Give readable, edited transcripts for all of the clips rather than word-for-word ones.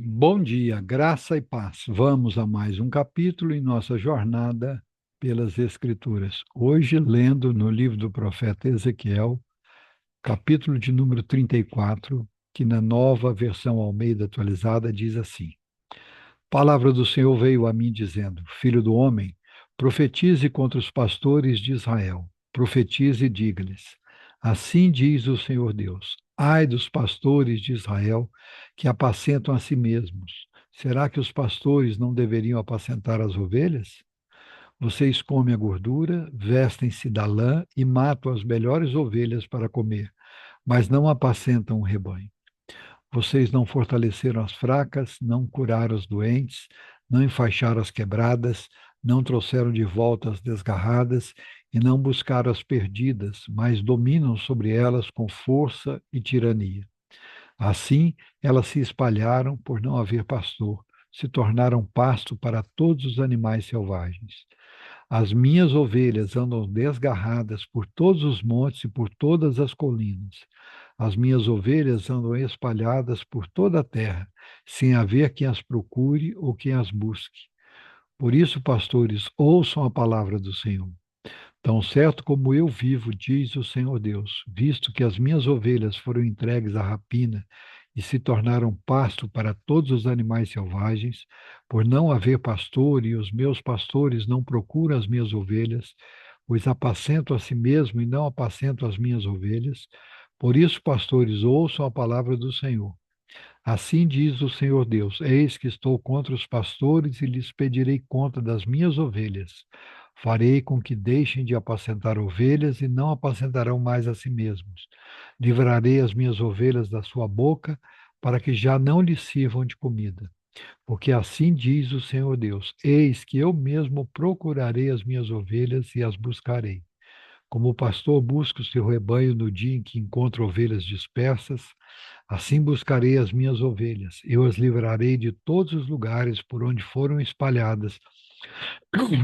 Bom dia, graça e paz. Vamos a mais um capítulo em nossa jornada pelas Escrituras. Hoje, lendo no livro do profeta Ezequiel, capítulo de número 34, que na nova versão Almeida atualizada diz assim: Palavra do Senhor veio a mim dizendo: Filho do homem, profetize contra os pastores de Israel. Profetize e diga-lhes: Assim diz o Senhor Deus: Ai dos pastores de Israel que apacentam a si mesmos. Será que os pastores não deveriam apacentar as ovelhas? Vocês comem a gordura, vestem-se da lã e matam as melhores ovelhas para comer, mas não apacentam o rebanho. Vocês não fortaleceram as fracas, não curaram os doentes, não enfaixaram as quebradas, não trouxeram de volta as desgarradas e não buscaram as perdidas, mas dominam sobre elas com força e tirania. Assim, elas se espalharam por não haver pastor, se tornaram pasto para todos os animais selvagens. As minhas ovelhas andam desgarradas por todos os montes e por todas as colinas. As minhas ovelhas andam espalhadas por toda a terra, sem haver quem as procure ou quem as busque. Por isso, pastores, ouçam a palavra do Senhor. Tão certo como eu vivo, diz o Senhor Deus, visto que as minhas ovelhas foram entregues à rapina e se tornaram pasto para todos os animais selvagens, por não haver pastor e os meus pastores não procuram as minhas ovelhas, pois apacento a si mesmo e não apacento as minhas ovelhas. Por isso, pastores, ouçam a palavra do Senhor. Assim diz o Senhor Deus: Eis que estou contra os pastores e lhes pedirei conta das minhas ovelhas. Farei com que deixem de apacentar ovelhas e não apacentarão mais a si mesmos. Livrarei as minhas ovelhas da sua boca, para que já não lhes sirvam de comida. Porque assim diz o Senhor Deus: Eis que eu mesmo procurarei as minhas ovelhas e as buscarei. Como o pastor busca o seu rebanho no dia em que encontra ovelhas dispersas, assim buscarei as minhas ovelhas. Eu as livrarei de todos os lugares por onde foram espalhadas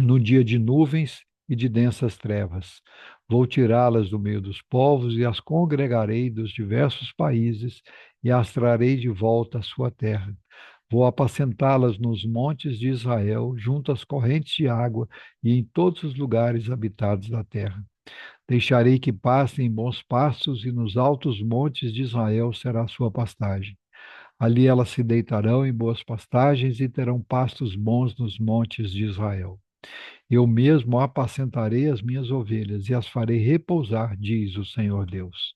no dia de nuvens e de densas trevas. Vou tirá-las do meio dos povos e as congregarei dos diversos países e as trarei de volta à sua terra. Vou apacentá-las nos montes de Israel, junto às correntes de água e em todos os lugares habitados da terra. Deixarei que pastem em bons pastos, e nos altos montes de Israel será a sua pastagem. Ali elas se deitarão em boas pastagens e terão pastos bons nos montes de Israel. Eu mesmo apacentarei as minhas ovelhas e as farei repousar, diz o Senhor Deus.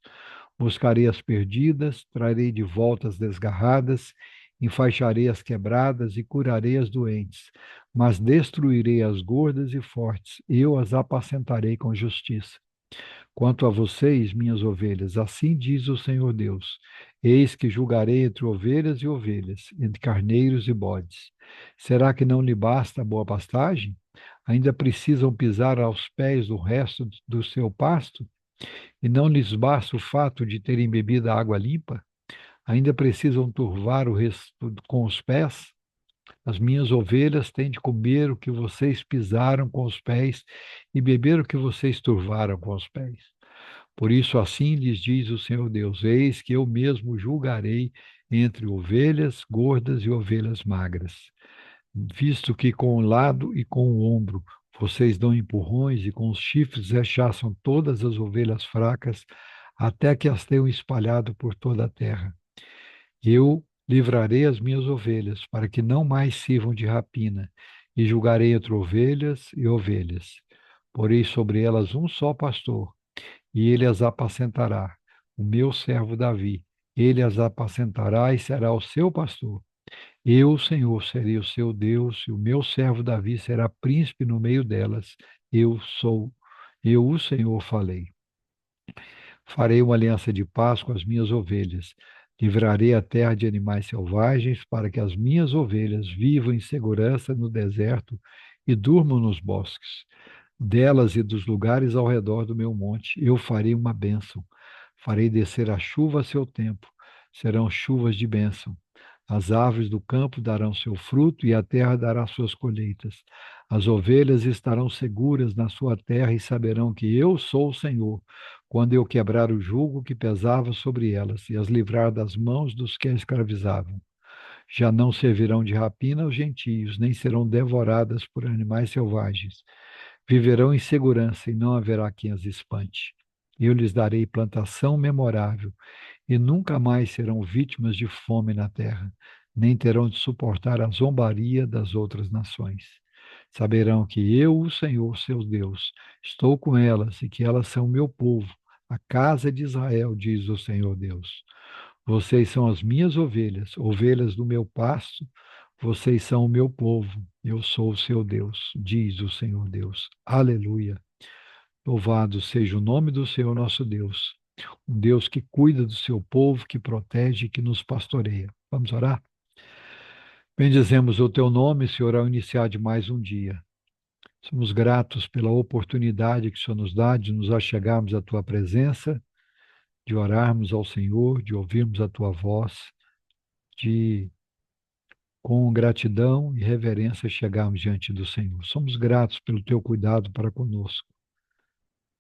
Buscarei as perdidas, trarei de volta as desgarradas, enfaixarei as quebradas e curarei as doentes, mas destruirei as gordas e fortes, eu as apacentarei com justiça. Quanto a vocês, minhas ovelhas, assim diz o Senhor Deus: Eis que julgarei entre ovelhas e ovelhas, entre carneiros e bodes. Será que não lhe basta a boa pastagem? Ainda precisam pisar aos pés do resto do seu pasto? E não lhes basta o fato de terem bebido a água limpa? Ainda precisam turvar o resto com os pés? As minhas ovelhas têm de comer o que vocês pisaram com os pés e beber o que vocês turvaram com os pés. Por isso, assim lhes diz o Senhor Deus: Eis que eu mesmo julgarei entre ovelhas gordas e ovelhas magras, visto que com o lado e com o ombro vocês dão empurrões e com os chifres rechaçam todas as ovelhas fracas, até que as tenham espalhado por toda a terra. Eu livrarei as minhas ovelhas, para que não mais sirvam de rapina, e julgarei entre ovelhas e ovelhas. Porei sobre elas um só pastor, e ele as apacentará, o meu servo Davi. Ele as apacentará e será o seu pastor. Eu, Senhor, serei o seu Deus, e o meu servo Davi será príncipe no meio delas. Eu, o Senhor, falei. Farei uma aliança de paz com as minhas ovelhas. Livrarei a terra de animais selvagens, para que as minhas ovelhas vivam em segurança no deserto e durmam nos bosques. Delas e dos lugares ao redor do meu monte, eu farei uma bênção. Farei descer a chuva a seu tempo. Serão chuvas de bênção. As árvores do campo darão seu fruto e a terra dará suas colheitas. As ovelhas estarão seguras na sua terra e saberão que eu sou o Senhor, quando eu quebrar o jugo que pesava sobre elas e as livrar das mãos dos que a escravizavam. Já não servirão de rapina aos gentios, nem serão devoradas por animais selvagens. Viverão em segurança e não haverá quem as espante. Eu lhes darei plantação memorável e nunca mais serão vítimas de fome na terra, nem terão de suportar a zombaria das outras nações. Saberão que eu, o Senhor, seu Deus, estou com elas e que elas são meu povo, a casa de Israel, diz o Senhor Deus. Vocês são as minhas ovelhas, ovelhas do meu pasto, vocês são o meu povo, eu sou o seu Deus, diz o Senhor Deus. Aleluia. Louvado seja o nome do Senhor nosso Deus, um Deus que cuida do seu povo, que protege e que nos pastoreia. Vamos orar? Bendizemos o teu nome, Senhor, ao iniciar de mais um dia. Somos gratos pela oportunidade que o Senhor nos dá de nos achegarmos à tua presença, de orarmos ao Senhor, de ouvirmos a tua voz, de com gratidão e reverência chegarmos diante do Senhor. Somos gratos pelo teu cuidado para conosco.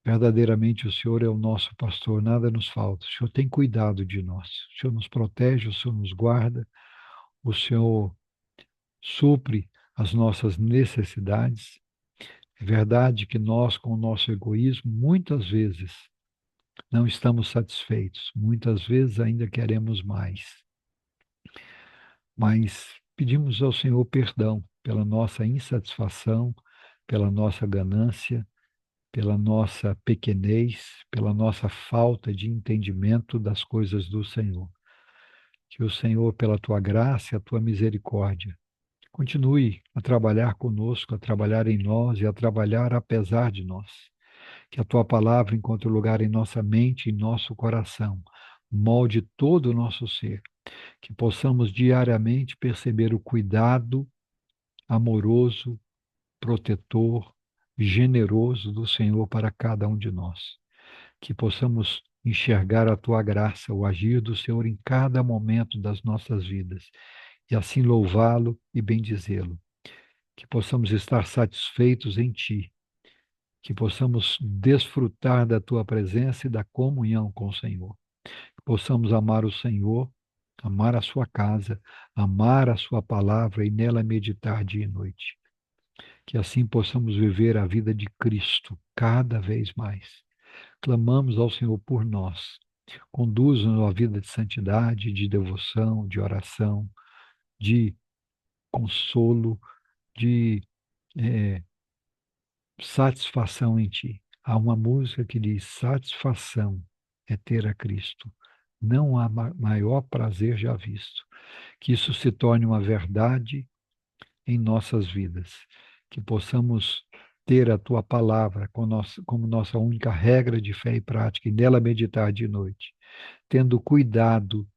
Verdadeiramente o Senhor é o nosso pastor, nada nos falta. O Senhor tem cuidado de nós. O Senhor nos protege, o Senhor nos guarda, o Senhor supre as nossas necessidades. É verdade que nós, com o nosso egoísmo, muitas vezes não estamos satisfeitos, muitas vezes ainda queremos mais. Mas pedimos ao Senhor perdão pela nossa insatisfação, pela nossa ganância, pela nossa pequenez, pela nossa falta de entendimento das coisas do Senhor. Que o Senhor, pela tua graça e a tua misericórdia, continue a trabalhar conosco, a trabalhar em nós e a trabalhar apesar de nós. Que a tua palavra encontre lugar em nossa mente e em nosso coração, molde todo o nosso ser, que possamos diariamente perceber o cuidado amoroso, protetor, generoso do Senhor para cada um de nós. Que possamos enxergar a tua graça, o agir do Senhor em cada momento das nossas vidas e assim louvá-lo e bendizê-lo. Que possamos estar satisfeitos em ti, que possamos desfrutar da tua presença e da comunhão com o Senhor. Que possamos amar o Senhor, amar a sua casa, amar a sua palavra e nela meditar dia e noite. Que assim possamos viver a vida de Cristo cada vez mais. Clamamos ao Senhor por nós. Conduza-nos a vida de santidade, de devoção, de oração, de consolo, de satisfação em Ti. Há uma música que diz: satisfação é ter a Cristo. Não há maior prazer já visto. Que isso se torne uma verdade em nossas vidas. Que possamos ter a Tua palavra como nossa única regra de fé e prática e nela meditar de noite, tendo cuidado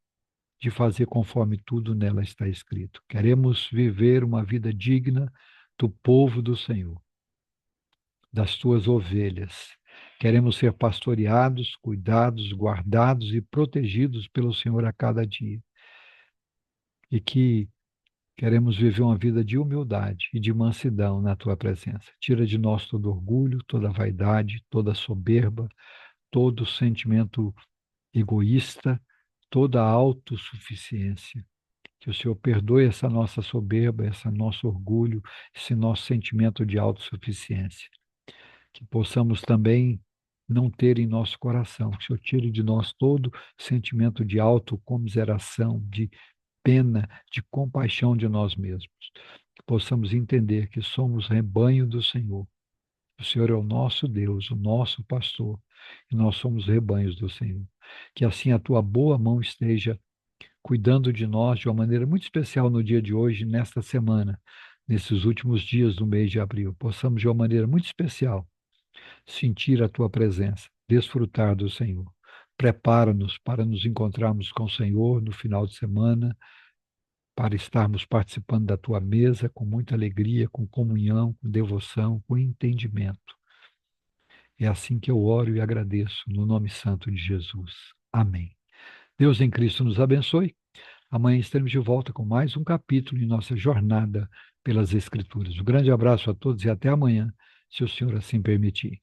de fazer conforme tudo nela está escrito. Queremos viver uma vida digna do povo do Senhor, das tuas ovelhas. Queremos ser pastoreados, cuidados, guardados e protegidos pelo Senhor a cada dia. E que queremos viver uma vida de humildade e de mansidão na tua presença. Tira de nós todo orgulho, toda vaidade, toda soberba, todo sentimento egoísta, toda autossuficiência. Que o Senhor perdoe essa nossa soberba, esse nosso orgulho, esse nosso sentimento de autossuficiência. Que possamos também não ter em nosso coração, que o Senhor tire de nós todo sentimento de autocomiseração, de pena, de compaixão de nós mesmos. Que possamos entender que somos rebanho do Senhor. O Senhor é o nosso Deus, o nosso pastor, e nós somos rebanhos do Senhor. Que assim a tua boa mão esteja cuidando de nós de uma maneira muito especial no dia de hoje, nesta semana, nesses últimos dias do mês de abril. Possamos de uma maneira muito especial sentir a tua presença, desfrutar do Senhor. Prepara-nos para nos encontrarmos com o Senhor no final de semana, para estarmos participando da tua mesa com muita alegria, com comunhão, com devoção, com entendimento. É assim que eu oro e agradeço, no nome santo de Jesus. Amém. Deus em Cristo nos abençoe. Amanhã estaremos de volta com mais um capítulo em nossa jornada pelas Escrituras. Um grande abraço a todos e até amanhã, se o Senhor assim permitir.